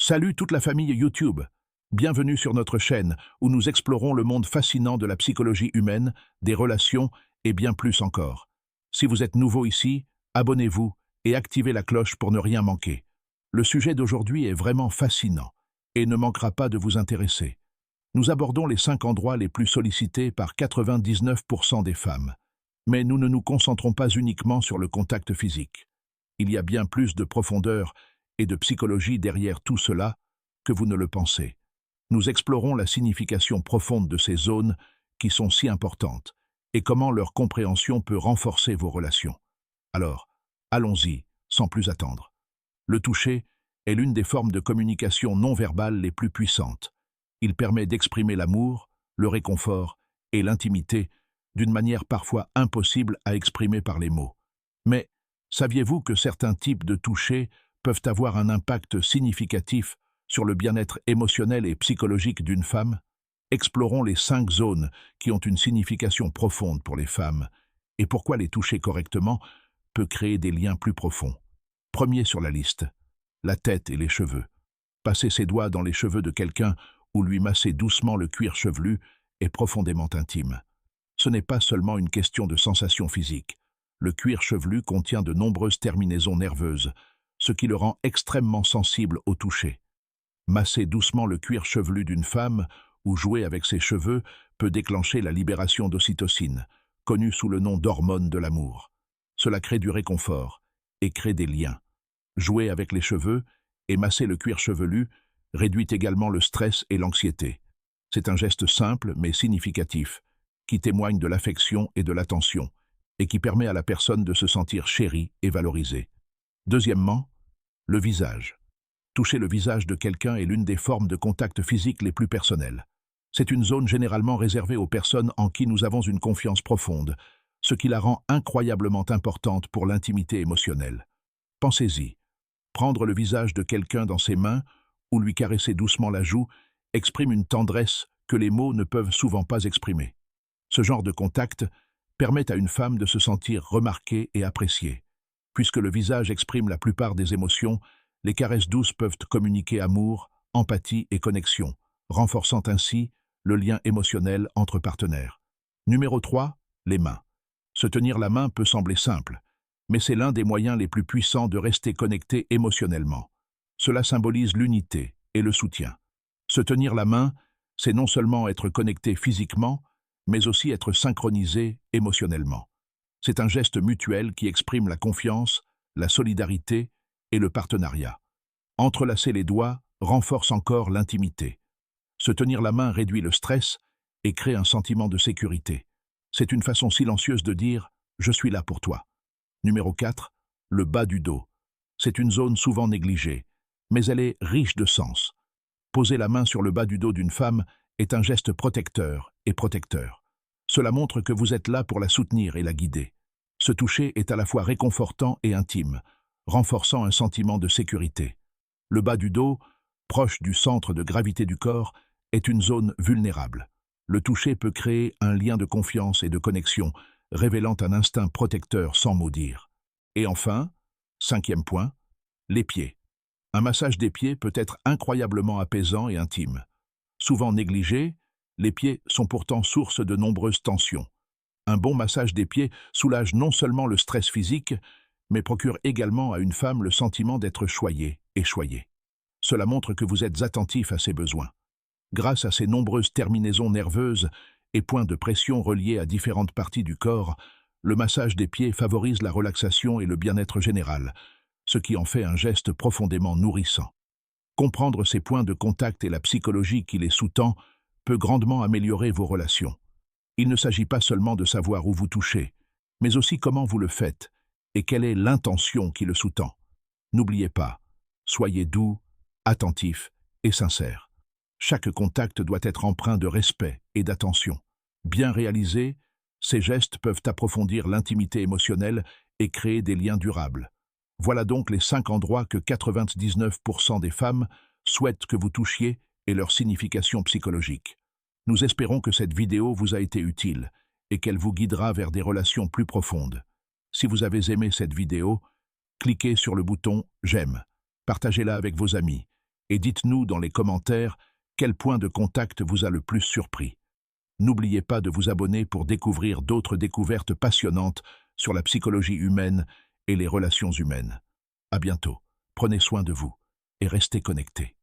Salut toute la famille YouTube. Bienvenue sur notre chaîne où nous explorons le monde fascinant de la psychologie humaine, des relations et bien plus encore. Si vous êtes nouveau ici, abonnez-vous et activez la cloche pour ne rien manquer. Le sujet d'aujourd'hui est vraiment fascinant et ne manquera pas de vous intéresser. Nous abordons les 5 endroits les plus sollicités par 99% des femmes. Mais nous ne nous concentrons pas uniquement sur le contact physique. Il y a bien plus de profondeur et de psychologie derrière tout cela que vous ne le pensez. Nous explorons la signification profonde de ces zones qui sont si importantes et comment leur compréhension peut renforcer vos relations. Alors, allons-y, sans plus attendre. Le toucher est l'une des formes de communication non verbale les plus puissantes. Il permet d'exprimer l'amour, le réconfort et l'intimité d'une manière parfois impossible à exprimer par les mots. Mais saviez-vous que certains types de toucher peuvent avoir un impact significatif sur le bien-être émotionnel et psychologique d'une femme? Explorons les 5 zones qui ont une signification profonde pour les femmes et pourquoi les toucher correctement peut créer des liens plus profonds. Premier sur la liste, la tête et les cheveux. Passer ses doigts dans les cheveux de quelqu'un ou lui masser doucement le cuir chevelu est profondément intime. Ce n'est pas seulement une question de sensation physique. Le cuir chevelu contient de nombreuses terminaisons nerveuses, ce qui le rend extrêmement sensible au toucher. Masser doucement le cuir chevelu d'une femme ou jouer avec ses cheveux peut déclencher la libération d'ocytocine, connue sous le nom d'hormone de l'amour. Cela crée du réconfort et crée des liens. Jouer avec les cheveux et masser le cuir chevelu réduit également le stress et l'anxiété. C'est un geste simple mais significatif, qui témoigne de l'affection et de l'attention, et qui permet à la personne de se sentir chérie et valorisée. Deuxièmement, le visage. Toucher le visage de quelqu'un est l'une des formes de contact physique les plus personnelles. C'est une zone généralement réservée aux personnes en qui nous avons une confiance profonde, ce qui la rend incroyablement importante pour l'intimité émotionnelle. Pensez-y. Prendre le visage de quelqu'un dans ses mains ou lui caresser doucement la joue exprime une tendresse que les mots ne peuvent souvent pas exprimer. Ce genre de contact permet à une femme de se sentir remarquée et appréciée. Puisque le visage exprime la plupart des émotions, les caresses douces peuvent communiquer amour, empathie et connexion, renforçant ainsi le lien émotionnel entre partenaires. Numéro 3, les mains. Se tenir la main peut sembler simple, mais c'est l'un des moyens les plus puissants de rester connecté émotionnellement. Cela symbolise l'unité et le soutien. Se tenir la main, c'est non seulement être connecté physiquement, mais aussi être synchronisé émotionnellement. C'est un geste mutuel qui exprime la confiance, la solidarité et le partenariat. Entrelacer les doigts renforce encore l'intimité. Se tenir la main réduit le stress et crée un sentiment de sécurité. C'est une façon silencieuse de dire « je suis là pour toi ». Numéro 4, le bas du dos. C'est une zone souvent négligée, mais elle est riche de sens. Poser la main sur le bas du dos d'une femme est un geste protecteur et protecteur. Cela montre que vous êtes là pour la soutenir et la guider. Ce toucher est à la fois réconfortant et intime, renforçant un sentiment de sécurité. Le bas du dos, proche du centre de gravité du corps, est une zone vulnérable. Le toucher peut créer un lien de confiance et de connexion, révélant un instinct protecteur sans mot dire. Et enfin, 5e point, les pieds. Un massage des pieds peut être incroyablement apaisant et intime. Souvent négligés, les pieds sont pourtant source de nombreuses tensions. Un bon massage des pieds soulage non seulement le stress physique, mais procure également à une femme le sentiment d'être choyée et choyée. Cela montre que vous êtes attentif à ses besoins. Grâce à ces nombreuses terminaisons nerveuses et points de pression reliés à différentes parties du corps, le massage des pieds favorise la relaxation et le bien-être général, ce qui en fait un geste profondément nourrissant. Comprendre ces points de contact et la psychologie qui les sous-tend peut grandement améliorer vos relations. Il ne s'agit pas seulement de savoir où vous touchez, mais aussi comment vous le faites et quelle est l'intention qui le sous-tend. N'oubliez pas, soyez doux, attentif et sincère. Chaque contact doit être empreint de respect et d'attention. Bien réalisés, ces gestes peuvent approfondir l'intimité émotionnelle et créer des liens durables. Voilà donc les 5 endroits que 99% des femmes souhaitent que vous touchiez et leur signification psychologique. Nous espérons que cette vidéo vous a été utile et qu'elle vous guidera vers des relations plus profondes. Si vous avez aimé cette vidéo, cliquez sur le bouton « J'aime », partagez-la avec vos amis et dites-nous dans les commentaires quel point de contact vous a le plus surpris. N'oubliez pas de vous abonner pour découvrir d'autres découvertes passionnantes sur la psychologie humaine et les relations humaines. À bientôt, prenez soin de vous et restez connectés.